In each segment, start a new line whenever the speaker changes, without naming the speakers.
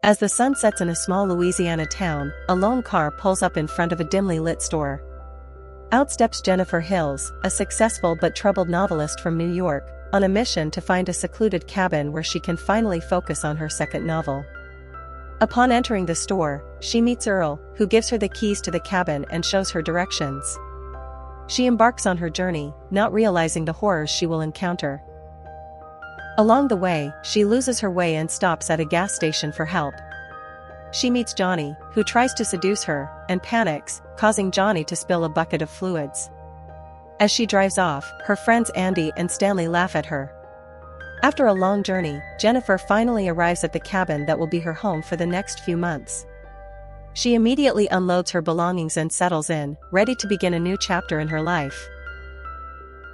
As the sun sets in a small Louisiana town, a lone car pulls up in front of a dimly lit store. Out steps Jennifer Hills, a successful but troubled novelist from New York, on a mission to find a secluded cabin where she can finally focus on her second novel. Upon entering the store, she meets Earl, who gives her the keys to the cabin and shows her directions. She embarks on her journey, not realizing the horrors she will encounter. Along the way, she loses her way and stops at a gas station for help. She meets Johnny, who tries to seduce her, and panics, causing Johnny to spill a bucket of fluids. As she drives off, her friends Andy and Stanley laugh at her. After a long journey, Jennifer finally arrives at the cabin that will be her home for the next few months. She immediately unloads her belongings and settles in, ready to begin a new chapter in her life.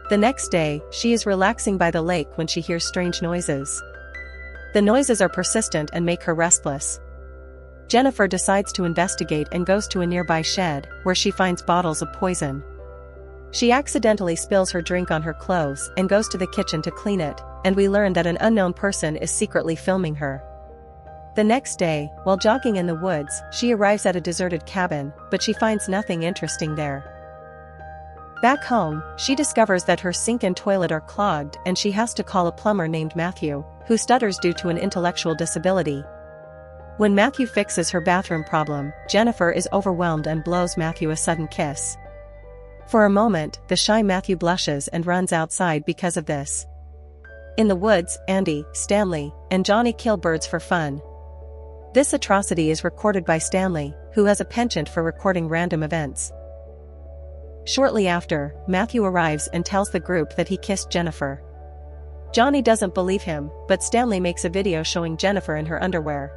The next day, she is relaxing by the lake when she hears strange noises. The noises are persistent and make her restless. Jennifer decides to investigate and goes to a nearby shed, where she finds bottles of poison. She accidentally spills her drink on her clothes and goes to the kitchen to clean it, and we learn that an unknown person is secretly filming her. The next day, while jogging in the woods, she arrives at a deserted cabin, but she finds nothing interesting there. Back home, she discovers that her sink and toilet are clogged and she has to call a plumber named Matthew, who stutters due to an intellectual disability. When Matthew fixes her bathroom problem, Jennifer is overwhelmed and blows Matthew a sudden kiss. For a moment, the shy Matthew blushes and runs outside because of this. In the woods, Andy, Stanley, and Johnny kill birds for fun. This atrocity is recorded by Stanley, who has a penchant for recording random events. Shortly after, Matthew arrives and tells the group that he kissed Jennifer. Johnny doesn't believe him, but Stanley makes a video showing Jennifer in her underwear.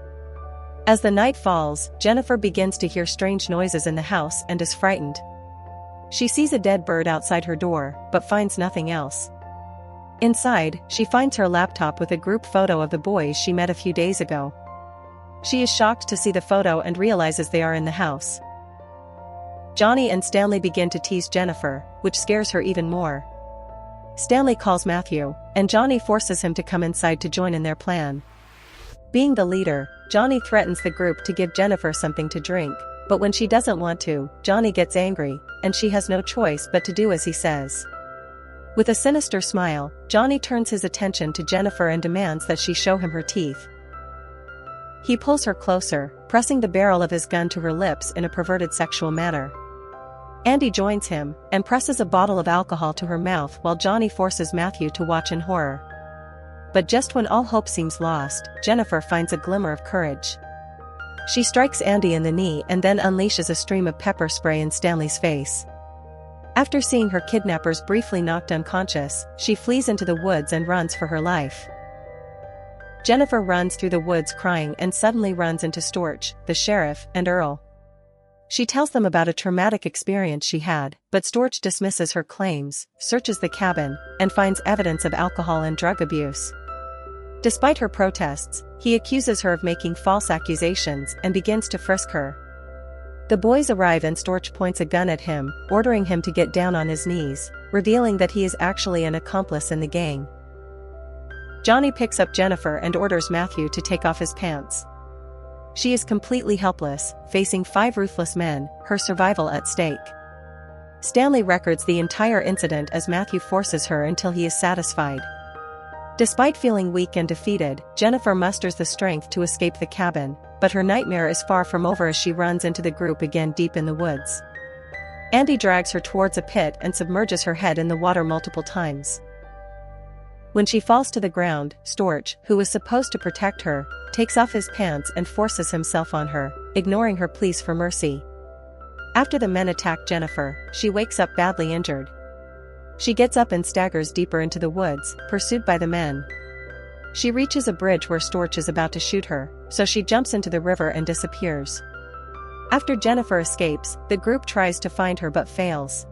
As the night falls, Jennifer begins to hear strange noises in the house and is frightened. She sees a dead bird outside her door, but finds nothing else. Inside, she finds her laptop with a group photo of the boys she met a few days ago. She is shocked to see the photo and realizes they are in the house. Johnny and Stanley begin to tease Jennifer, which scares her even more. Stanley calls Matthew, and Johnny forces him to come inside to join in their plan. Being the leader, Johnny threatens the group to give Jennifer something to drink, but when she doesn't want to, Johnny gets angry, and she has no choice but to do as he says. With a sinister smile, Johnny turns his attention to Jennifer and demands that she show him her teeth. He pulls her closer, pressing the barrel of his gun to her lips in a perverted sexual manner. Andy joins him, and presses a bottle of alcohol to her mouth while Johnny forces Matthew to watch in horror. But just when all hope seems lost, Jennifer finds a glimmer of courage. She strikes Andy in the knee and then unleashes a stream of pepper spray in Stanley's face. After seeing her kidnappers briefly knocked unconscious, she flees into the woods and runs for her life. Jennifer runs through the woods crying and suddenly runs into Storch, the sheriff, and Earl. She tells them about a traumatic experience she had, but Storch dismisses her claims, searches the cabin, and finds evidence of alcohol and drug abuse. Despite her protests, he accuses her of making false accusations and begins to frisk her. The boys arrive and Storch points a gun at him, ordering him to get down on his knees, revealing that he is actually an accomplice in the gang. Johnny picks up Jennifer and orders Matthew to take off his pants. She is completely helpless, facing 5 ruthless men, her survival at stake. Stanley records the entire incident as Matthew forces her until he is satisfied. Despite feeling weak and defeated, Jennifer musters the strength to escape the cabin, but her nightmare is far from over as she runs into the group again deep in the woods. Andy drags her towards a pit and submerges her head in the water multiple times. When she falls to the ground, Storch, who was supposed to protect her, takes off his pants and forces himself on her, ignoring her pleas for mercy. After the men attack Jennifer, she wakes up badly injured. She gets up and staggers deeper into the woods, pursued by the men. She reaches a bridge where Storch is about to shoot her, so she jumps into the river and disappears. After Jennifer escapes, the group tries to find her but fails.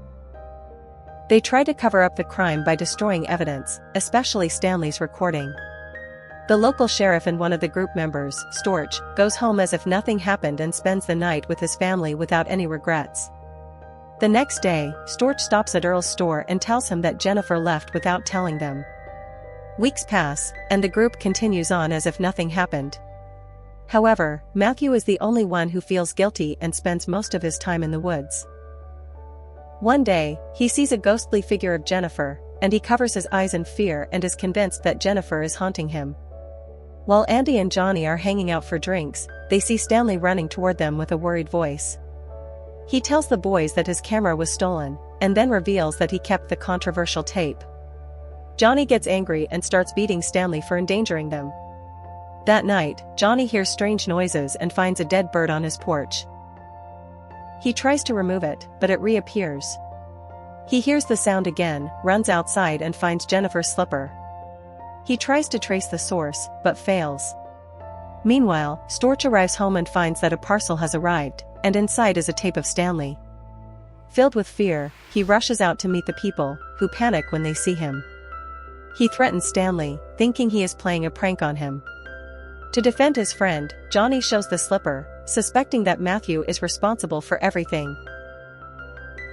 They try to cover up the crime by destroying evidence, especially Stanley's recording. The local sheriff and one of the group members, Storch, goes home as if nothing happened and spends the night with his family without any regrets. The next day, Storch stops at Earl's store and tells him that Jennifer left without telling them. Weeks pass, and the group continues on as if nothing happened. However, Matthew is the only one who feels guilty and spends most of his time in the woods. One day, he sees a ghostly figure of Jennifer, and he covers his eyes in fear and is convinced that Jennifer is haunting him. While Andy and Johnny are hanging out for drinks, they see Stanley running toward them with a worried voice. He tells the boys that his camera was stolen, and then reveals that he kept the controversial tape. Johnny gets angry and starts beating Stanley for endangering them. That night, Johnny hears strange noises and finds a dead bird on his porch. He tries to remove it, but it reappears. He hears the sound again, runs outside and finds Jennifer's slipper. He tries to trace the source, but fails. Meanwhile, Storch arrives home and finds that a parcel has arrived, and inside is a tape of Stanley. Filled with fear, he rushes out to meet the people, who panic when they see him. He threatens Stanley, thinking he is playing a prank on him. To defend his friend, Johnny shows the slipper, suspecting that Matthew is responsible for everything.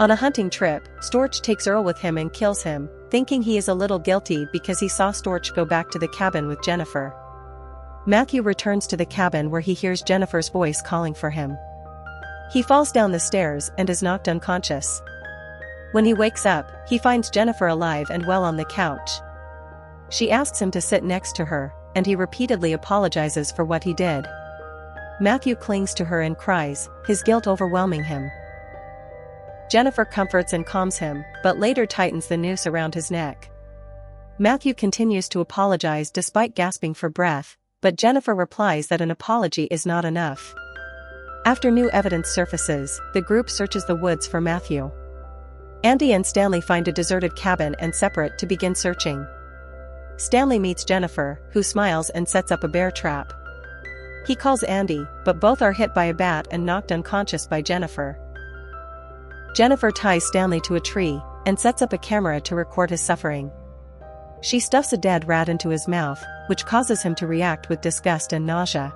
On a hunting trip, Storch takes Earl with him and kills him, thinking he is a little guilty because he saw Storch go back to the cabin with Jennifer. Matthew returns to the cabin where he hears Jennifer's voice calling for him. He falls down the stairs and is knocked unconscious. When he wakes up, he finds Jennifer alive and well on the couch. She asks him to sit next to her, and he repeatedly apologizes for what he did. Matthew clings to her and cries, his guilt overwhelming him. Jennifer comforts and calms him, but later tightens the noose around his neck. Matthew continues to apologize despite gasping for breath, but Jennifer replies that an apology is not enough. After new evidence surfaces, the group searches the woods for Matthew. Andy and Stanley find a deserted cabin and separate to begin searching. Stanley meets Jennifer, who smiles and sets up a bear trap. He calls Andy, but both are hit by a bat and knocked unconscious by Jennifer. Jennifer ties Stanley to a tree, and sets up a camera to record his suffering. She stuffs a dead rat into his mouth, which causes him to react with disgust and nausea.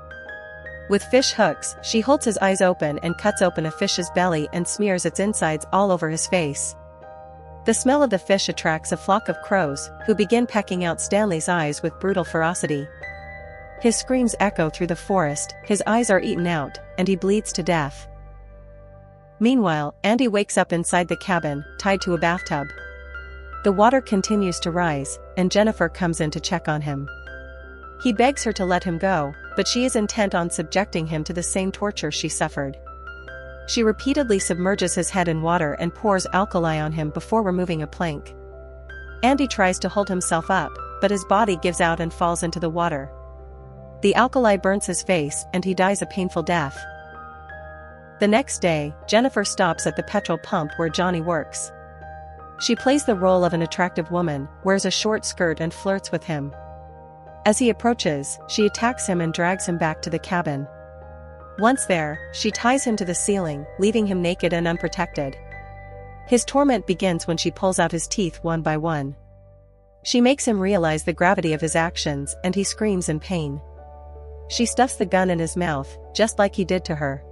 With fish hooks, she holds his eyes open and cuts open a fish's belly and smears its insides all over his face. The smell of the fish attracts a flock of crows, who begin pecking out Stanley's eyes with brutal ferocity. His screams echo through the forest, his eyes are eaten out, and he bleeds to death. Meanwhile, Andy wakes up inside the cabin, tied to a bathtub. The water continues to rise, and Jennifer comes in to check on him. He begs her to let him go, but she is intent on subjecting him to the same torture she suffered. She repeatedly submerges his head in water and pours alkali on him before removing a plank. Andy tries to hold himself up, but his body gives out and falls into the water. The alkali burns his face and he dies a painful death. The next day, Jennifer stops at the petrol pump where Johnny works. She plays the role of an attractive woman, wears a short skirt and flirts with him. As he approaches, she attacks him and drags him back to the cabin. Once there, she ties him to the ceiling, leaving him naked and unprotected. His torment begins when she pulls out his teeth one by one. She makes him realize the gravity of his actions and he screams in pain. She stuffs the gun in his mouth, just like he did to her.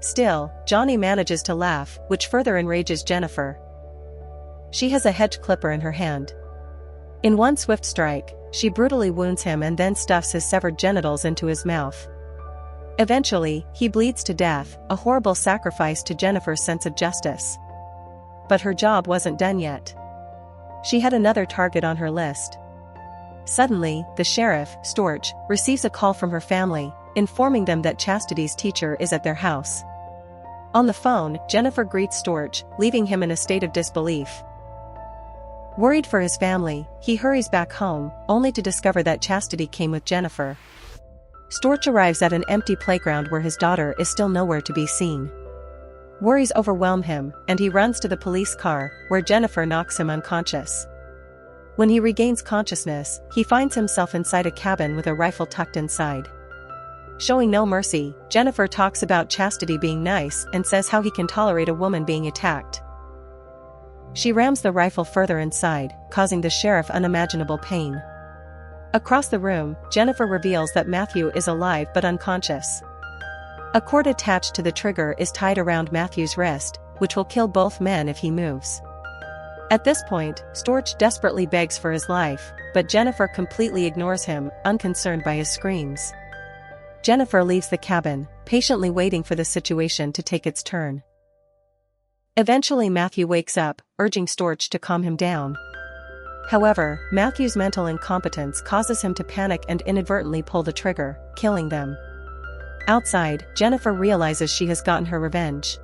Still, Johnny manages to laugh, which further enrages Jennifer. She has a hedge clipper in her hand. In one swift strike, she brutally wounds him and then stuffs his severed genitals into his mouth. Eventually, he bleeds to death, a horrible sacrifice to Jennifer's sense of justice. But her job wasn't done yet. She had another target on her list. Suddenly, the sheriff, Storch, receives a call from her family, informing them that Chastity's teacher is at their house. On the phone, Jennifer greets Storch, leaving him in a state of disbelief. Worried for his family, he hurries back home, only to discover that Chastity came with Jennifer. Storch arrives at an empty playground where his daughter is still nowhere to be seen. Worries overwhelm him, and he runs to the police car, where Jennifer knocks him unconscious. When he regains consciousness, he finds himself inside a cabin with a rifle tucked inside. Showing no mercy, Jennifer talks about Chastity being nice and says how he can tolerate a woman being attacked. She rams the rifle further inside, causing the sheriff unimaginable pain. Across the room, Jennifer reveals that Matthew is alive but unconscious. A cord attached to the trigger is tied around Matthew's wrist, which will kill both men if he moves. At this point, Storch desperately begs for his life, but Jennifer completely ignores him, unconcerned by his screams. Jennifer leaves the cabin, patiently waiting for the situation to take its turn. Eventually Matthew wakes up, urging Storch to calm him down. However, Matthew's mental incompetence causes him to panic and inadvertently pull the trigger, killing them. Outside, Jennifer realizes she has gotten her revenge.